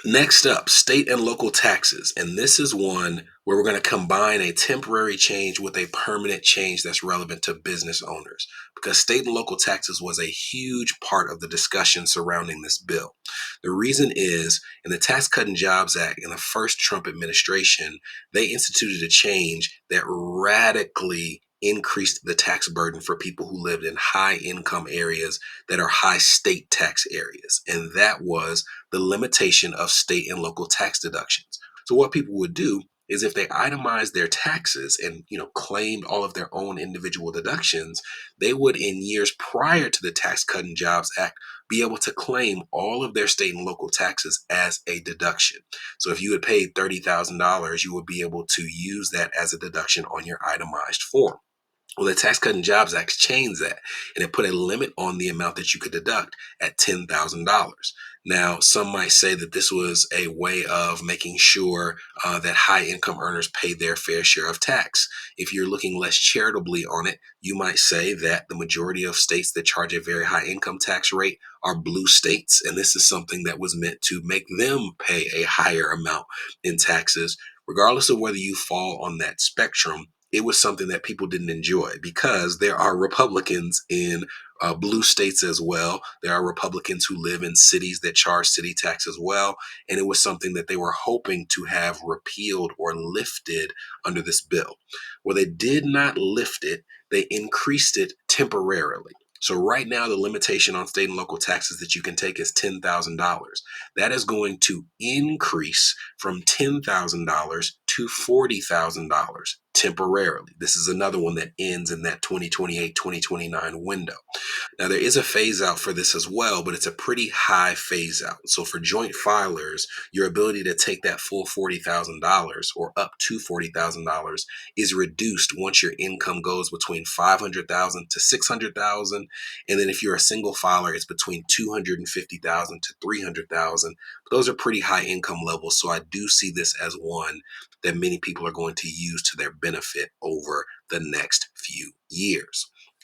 Next up, state and local taxes. And this is one where we're going to combine a temporary change with a permanent change that's relevant to business owners, because state and local taxes was a huge part of the discussion surrounding this bill. The reason is in the Tax Cut and Jobs Act in the first Trump administration, they instituted a change that radically increased the tax burden for people who lived in high income areas that are high state tax areas. And that was the limitation of state and local tax deductions. So what people would do is if they itemized their taxes and claimed all of their own individual deductions, they would in years prior to the Tax Cut and Jobs Act be able to claim all of their state and local taxes as a deduction. So if you had paid $30,000, you would be able to use that as a deduction on your itemized form. Well, the Tax Cut and Jobs Act changed that, and it put a limit on the amount that you could deduct at $10,000. Now, some might say that this was a way of making sure that high income earners pay their fair share of tax. If you're looking less charitably on it, you might say that the majority of states that charge a very high income tax rate are blue states, and this is something that was meant to make them pay a higher amount in taxes. Regardless of whether you fall on that spectrum, it was something that people didn't enjoy because there are Republicans in blue states as well. There are Republicans who live in cities that charge city tax as well. And it was something that they were hoping to have repealed or lifted under this bill. Well, they did not lift it, they increased it temporarily. So right now, the limitation on state and local taxes that you can take is $10,000. That is going to increase from $10,000 to $40,000 temporarily. This is another one that ends in that 2028, 2029 window. Now, there is a phase out for this as well, but it's a pretty high phase out. So for joint filers, your ability to take that full $40,000 or up to $40,000 is reduced once your income goes between $500,000 to $600,000. And then if you're a single filer, it's between $250,000 to $300,000. Those are pretty high income levels. So I do see this as one that many people are going to use to their benefit over the next few years.